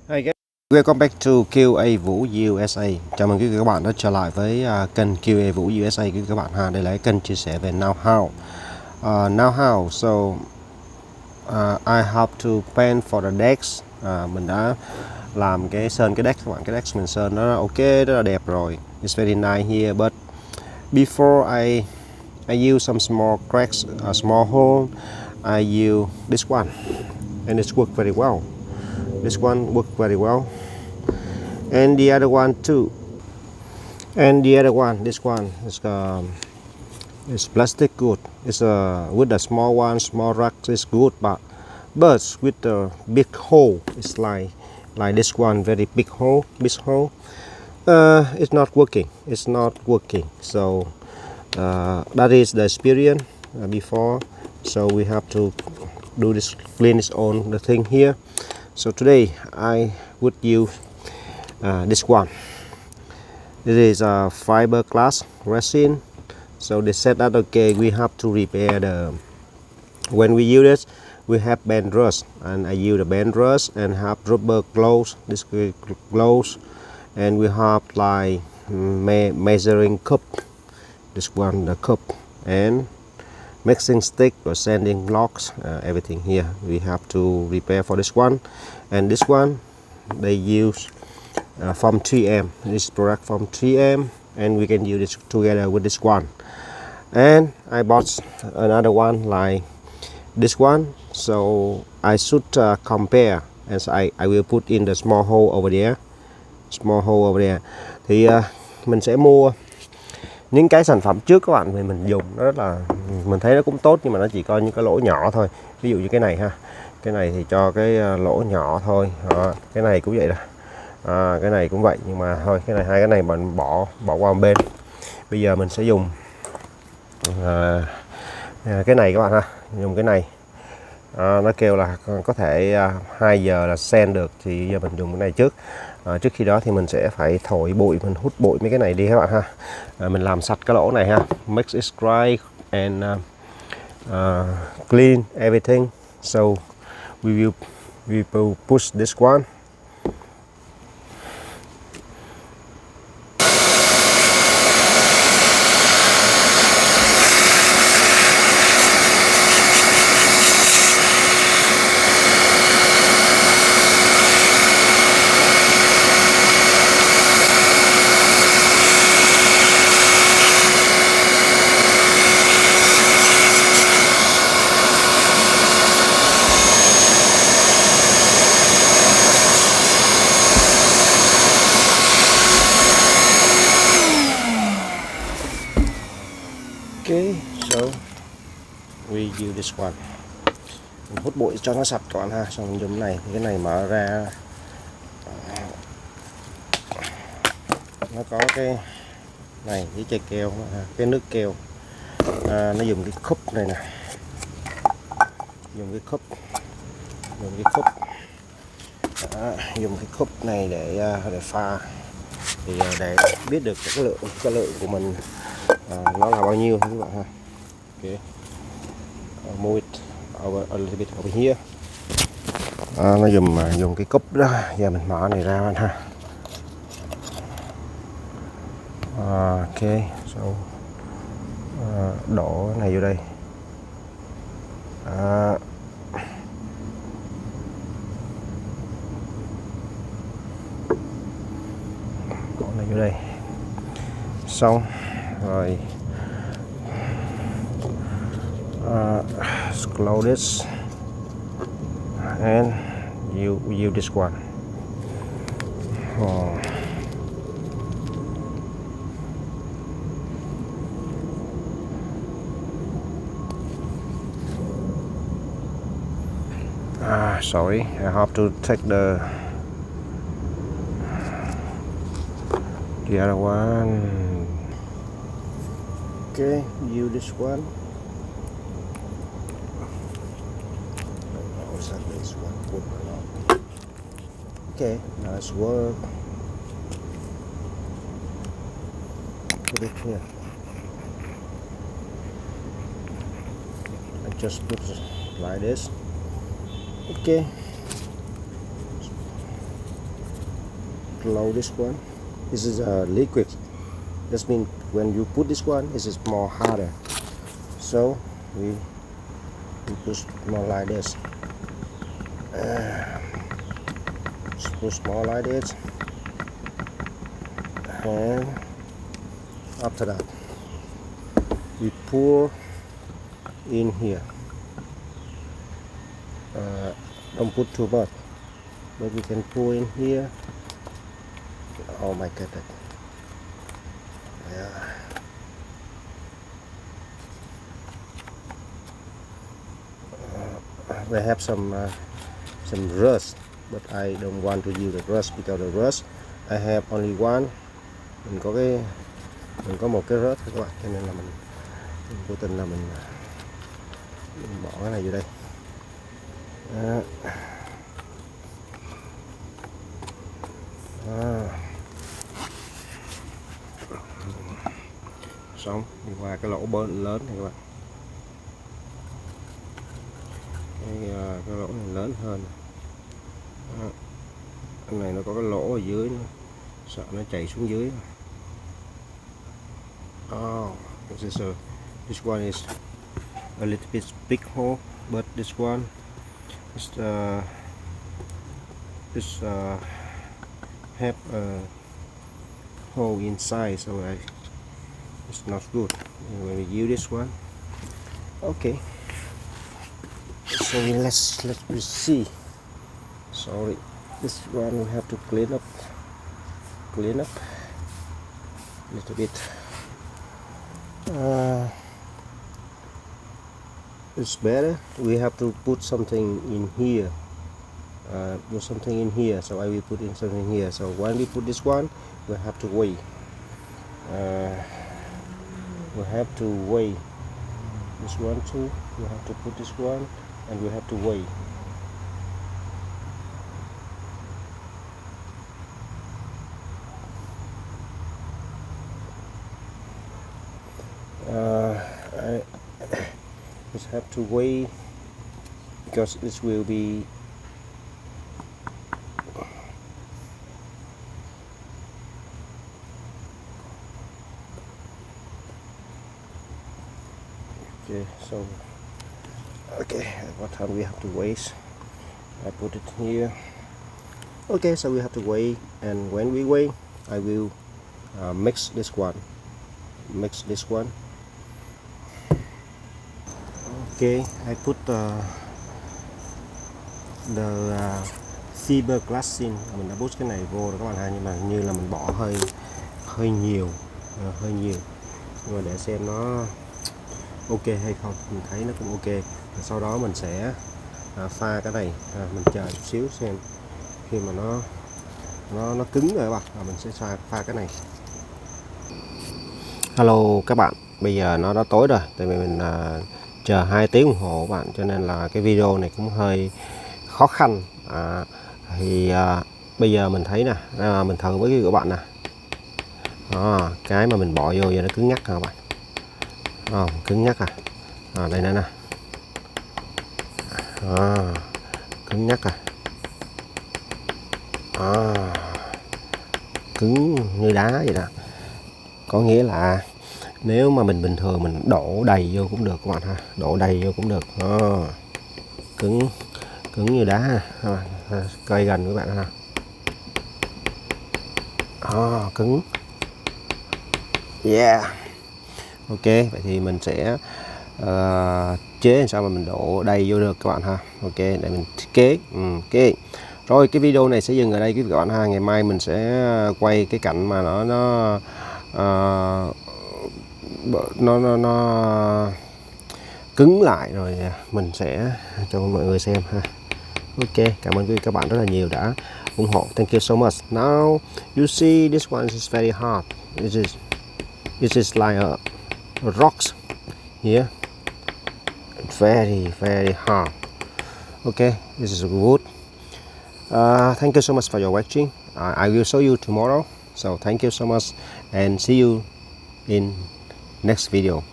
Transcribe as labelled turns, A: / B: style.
A: Hi guys, welcome back to QA Vũ USA. Chào mừng quý vị các bạn đã trở lại với kênh QA Vũ USA quý vị các bạn ha. Đây là kênh chia sẻ về know-how. Know-how, so I have to paint for the decks. Mình đã làm cái sơn cái deck các bạn, cái deck mình sơn nó ok, rất là đẹp rồi. It's very nice here, but before I use some small cracks, a small hole, I use this one, and it's worked very well. This one worked very well. And the other one too, and the other one, this one is plastic good. It's with the small one, small rock is good, but with the big hole, it's like this one, very big hole, it's not working. It's not working. So that is the experience before. So we have to do this, clean this on the thing here. So today I would use this one. This is a fiberglass resin. So they said that okay, we have to repair the, when we use this we have band rust, and I use the band rust and have rubber gloves, this gloves, and we have like measuring cup, this one, the cup, and mixing stick or sanding blocks, everything here we have to repair for this one. And this one they use from 3M, this product from 3M, and we can use it together with this one. And I bought another one like this one, so I should compare, as I will put in the small hole over there, small hole over there. Thì mình sẽ mua những cái sản phẩm trước các bạn, vì mình dùng nó rất là, mình thấy nó cũng tốt, nhưng mà nó chỉ có những cái lỗ nhỏ thôi. Ví dụ như cái này ha, cái này thì cho cái lỗ nhỏ thôi. Cái này cũng vậy đó. Cái này cũng vậy, nhưng mà thôi, cái này, hai cái này mình bỏ qua một bên. Bây giờ mình sẽ dùng cái này các bạn ha, dùng cái này. Nó kêu là có thể 2 giờ là sand được, thì giờ mình dùng cái này trước. Trước khi đó thì mình sẽ phải thổi bụi, mình hút bụi mấy cái này đi các bạn ha. Mình làm sạch cái lỗ này ha, make it dry and clean everything. So we will push this one. Okay, so we use this one. Mình hút bụi cho nó sạch các bạn ha, xong mình dùng cái này. Cái này mở ra nó có cái này với chai keo, cái nước keo. Nó dùng cái cup này nè, dùng cái cup dùng cái cup này để pha, thì để biết được cái lượng của mình nó là bao nhiêu các bạn ha. Okay, move it over a little bit over here. Nó dùng cái cúp đó. Giờ mình mở này ra ha. Ok, so đổ cái này vô đây. Đổ này vô đây. Xong rồi, close this and you use this one. Sorry, I have to take the other one. Okay, use this one. This one work or not. Okay, nice work. Put it here. I just put it like this. Okay. blow this one. This is a liquid. This means when you put this one, this is more harder. So we push more like this. Just push more like this. And after that, we pour in here. Don't put too much, but we can pour in here. Oh my goodness! Yeah. We have some rust, but I don't want to use the rust because the rust I have only one. Mình có một cái rớt các bạn, cho nên là mình cố tình là mình bỏ cái này vô đây. Xong đi qua cái lỗ lớn này các bạn. Cái lỗ này lớn hơn. Cái này nó có cái lỗ ở dưới nữa, sợ nó chảy xuống dưới. Oh, this one is a little bit big hole, but this one is have a hole inside, so it's not good when we use this one. Okay, so let's see. Sorry, this one we have to clean up a little bit. It's better. We have to put something in here. Put something in here. So I will put in something here. So when we put this one, we have to weigh. We have to weigh this one too. We have to put this one, and we have to weigh. I just have to weigh because this will be okay. So okay, at what time we have to weigh? I put it here. Okay, so we have to weigh, and when we weigh, I will mix this one. Okay, I put the fiberglass in. Mình đã boost cái này vô rồi các bạn ha, nhưng mà như là mình bỏ hơi nhiều, nhưng mà để xem nó ok hay không. Mình thấy nó cũng ok. Sau đó mình sẽ pha cái này, mình chờ chút xíu xem khi mà nó cứng rồi các bạn, mình sẽ pha cái này. Hello các bạn, bây giờ nó đã tối rồi, tại vì mình chờ 2 tiếng đồng hồ các bạn, cho nên là cái video này cũng hơi khó khăn. Bây giờ mình thấy nè, mình thử với các bạn nè, cái mà mình bỏ vô giờ nó cứng nhắc các bạn, cứng nhắc đây nè, cứng nhắc cứng như đá vậy đó. Có nghĩa là nếu mà mình bình thường mình đổ đầy vô cũng được các bạn ha, đổ đầy vô cũng được. Cứng như đá ha. Coi gần các bạn ha. Cứng. Yeah. Ok, vậy thì mình sẽ chế làm sao mà mình đổ đầy vô được các bạn ha. Ok, để mình thiết kế. Ok. Rồi cái video này sẽ dừng ở đây các bạn ha. Ngày mai mình sẽ quay cái cảnh mà nó cứng lại rồi mình sẽ cho mọi người xem ha. Ok, cảm ơn quý vị các bạn rất là nhiều đã ủng hộ. Thank you so much. Now you see this one is very hard. It is like a rocks here. Very hard. Okay, this is wood. Thank you so much for your watching. I will show you tomorrow. So thank you so much and see you in next video.